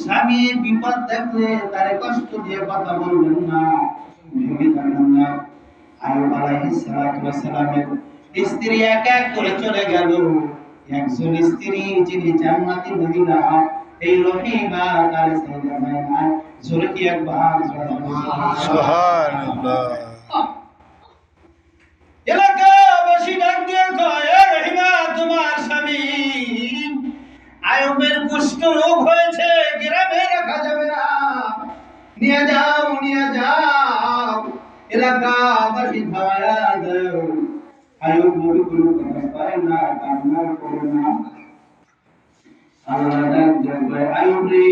স্বামী বিপদ দেখলে তারে কষ্ট দিয়ে কথা বলবেন না, ভেঙে যাবেন না। আইয়ুব আলাইহিস সালাতু ওয়াস সালামের স্ত্রী এক এক করে চলে গেল। একজন স্ত্রী যিনি জান্নাতি মহিলা, এই রহিমা তার ছেলে মেয়ে জোরে কি একবার সুবহানাল্লাহ। এলাকাবাসী ডাক দিয়ে কয়, এ রহিমা, তোমার স্বামী আইয়ুবের কুষ্ঠ রোগ হয়েছে, গ্রামে রাখা যাবে না, নিয়ে যাও নিয়ে যাও। এলাকাবাসী ধাওয়া দাও। আইয়ুব নবী কোনো কথা পায় না, কান্না করে না। আল্লাহ ডাক দিয়ে কয়, আইয়ুব রে,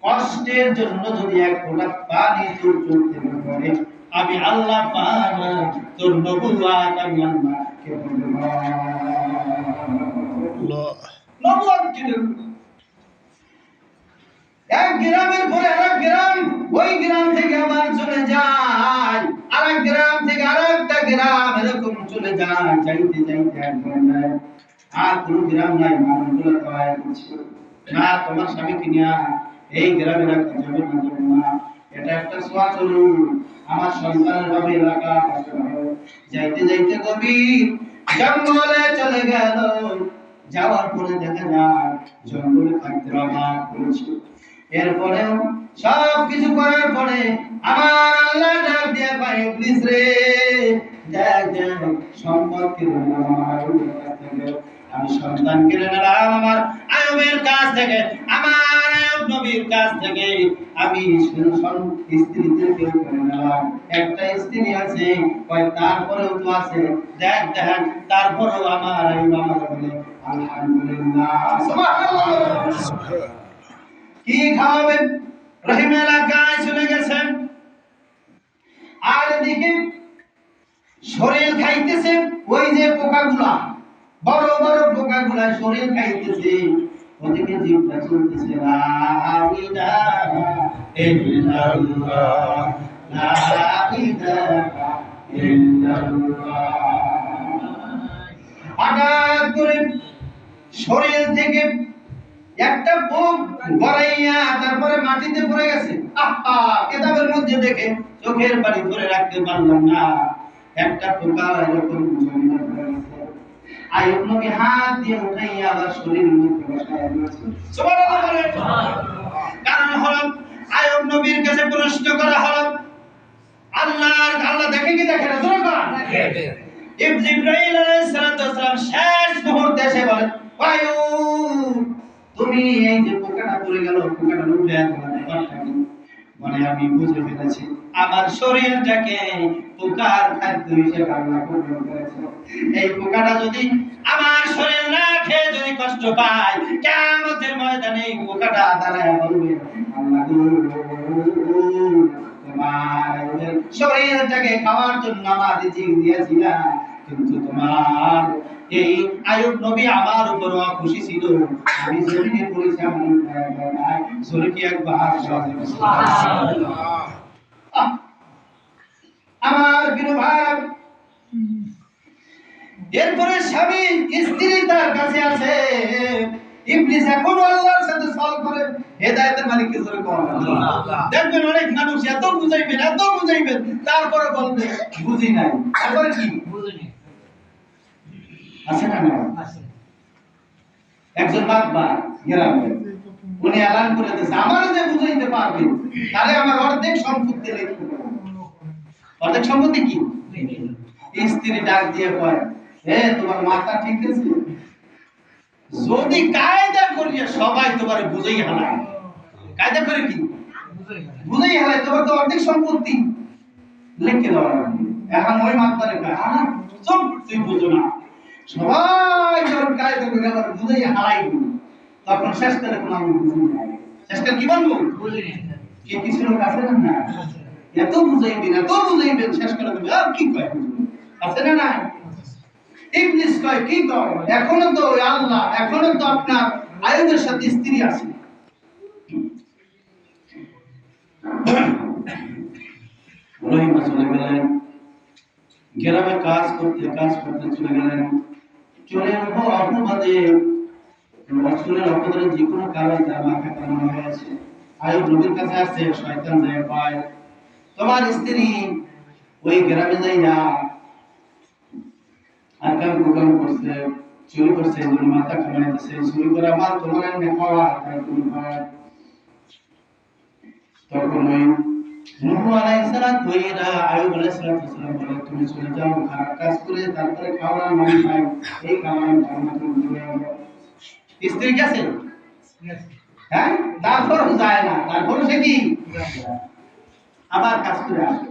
কষ্টের জন্য যদি এক ফোঁটা পানি তোর চোখ থেকে পড়ে, আমি আল্লাহ পাক তোর নবুয়ত আমি আল্লাহকে বলবো। নবুয়ত কি দেব? এক গ্রামের পরে আরেক গ্রাম, ওই গ্রাম থেকে আবার চলে যায়, আরেক গ্রাম থেকে আরেকটা গ্রাম, এরকম চলে যায়, যাইতে যাইতে এক পর্যায়ে আর কোনো গ্রাম নাই, মানুষগুলো দয়া করছে না, তোমার স্বামীকে নিয়ে এই গ্রামে রাখতে যাবে না, যাবে না, এটা একটা সোয়া চলুন, আমার সন্তানের ভাবে এলাকা যাইতে যাইতে গভীর জঙ্গলে চলে গেল। যাওয়ার পরে দেখা যায় জঙ্গলে খাদ্যের অভাব করেছে। এরপরেও সব কিছু করার পরে আমার আল্লাহ ডাক দিয়ে পাই, প্লিজ রে, দেখ দেখ, সম্পদ কিনে নিলাম আমার আইয়ুবের কাছ থেকে, আমি সন্তান কিনে নিলাম আমার আইয়ুবের কাছ থেকে, আমার আইয়ুব নবীর কাছ থেকে আমি স্ত্রীদেরকে কিনে নিলাম। একটা স্ত্রী আছে, কয় তারপরেও তো আছে, দেখ দেখ, তারপরেও আমার আইয়ুব আমার বলে আলহামদুলিল্লাহ, সুবহানাল্লাহ। কি খাওয়াবেন? রহিম এলাকায় চলে গেছেন, আর এদিকে শরীর খাইতেছে, ওই যে পোকাগুলা, বড় বড় পোকাগুলা শরীর খাইতেছে, ওদিকে জিহ্বা চলতেছে, লা ইলাহা ইল্লাল্লাহ, লা ইলাহা ইল্লাল্লাহ। হঠাৎ করে শরীর থেকে একটা পোক গড়াইয়া তারপরে মাটিতে পড়ে গেছে। আহা, কিতাবের মধ্যে দেখে চোখের পানি ধরে রাখতে পারলাম না, একটা পোকা এরকম জমিনে পড়ে গেছে। আইয়ুব নবী হাত দিয়ে উঠাইয়া আবার শরীরের মধ্যে বসায় দিয়েছে। সুবহানাল্লাহ বলেন। কারণ হলো আইয়ুব নবীর কাছে প্রশ্ন করা হলো, আল্লাহ দেখে কি দেখে না? জোরে বলেন। দেখে। জিবরাইল আলাইহিস সালাতু ওয়াস সালাম শেষ মুহূর্তে এসে বলেন, আইয়ুব, তুমি এই যে পোকাটা পড়ে গেল, পোকাটা উঠে তোমার ব্যাপারটা কি? মানে আমি বুঝে ফেলেছি, আমার শরীরটাকে পোকার খাদ্য হিসেবে আল্লাহ কবুল করেছে। এই পোকাটা যদি আমার শরীর না খেয়ে যদি কষ্ট পায়, কিয়ামতের ময়দানে এই পোকাটা দাঁড়ায় বলবে, আল্লাহ গো, তোমার শরীরটাকে খাওয়ার জন্য আমার রিজিক দিয়েছিলাম, কিন্তু তোমার এই আইয়ুব নবী আমার উপর খুশি ছিল, আমি জমিনে পড়েছি, আমার জোরে কি একবার সুবহানাল্লাহ। আমার প্রিয় ভাই, এরপরে স্বামী স্ত্রী তার কাছে আছে, ইবলিস এখন আল্লাহর সাথে সওয়াল করে, হেদায়েতের মালিক কে জোরে কোন আল্লাহ। দেখবেন অনেক মানুষ এত বুঝাইবেন তারপরে বলবে বুঝি নাই, তারপরে কি বুঝি নাই, আছে না? না আছে। একজন বাবা গ্রামে, উনি এলান করে দিয়েছে, আমার যে বুঝাইতে পারবে তাহলে আমার অর্ধেক সম্পত্তি লিখে দেব। অর্ধেক সম্পত্তি কি? স্ত্রী ডাক দিয়ে কয়, হে, তোমার মাথা ঠিক আছে? যদি কায়দা করিয়া সবাই তোমার বুঝাই হালায়, কায়দা করে কি বুঝাই হালায়, তোমার তো অর্ধেক সম্পত্তি লিখে দেওয়া লাগবে। এখন ওই মাত্রারে কয়, হ্যাঁ চুপ, তুই বুঝো না, সবাই যখন কায়দা করে আবার বুঝাই হালাই, তখন শেষ করে কোনো আমি বুঝি না, শেষ করে কি বলবো? কি কিছু লোক আছে না, এত বুঝাইবেন শেষ করে দেবে, আর কি কয় আছে না? না, ইবলিস কয়, কি কয়, এখনো তো আল্লাহ, এখনো তো আপনার আইয়ুবের সাথে স্ত্রী আছে। রহিমা চলে গেলেন, গ্রামে কাজ করতে চলে গেলেন। চলে অপবাদে রাসূলের অপরের যে কোনো কারণে তার মাথা কামানো হয়েছে। আইয়ুব নবীর কাছে আসছে, শয়তান যায় পায় তোমার স্ত্রী ওই গ্রামে যাইয়া আকাম কুকাম করছে, চুরি করছে, এজন্য মাথা কামাইতেছে, চুরি করা মাল তোমার এনে খাওয়া আর তুমি খাওয়া। তখন ওই নূহ আলাইহিস সালাম কইরা আইয়ুব আলাইহিস সালাম বলে তুমি চলে যাও, খারাপ কাজ করে তারপরে খাওয়া মানে খাই, এই খাওয়া আমি তুমি চলে যাও। স্ত্রী কাছে হ্যাঁ, তারপর যায় না, তারপর সে কি আবার কাজ করে আসে।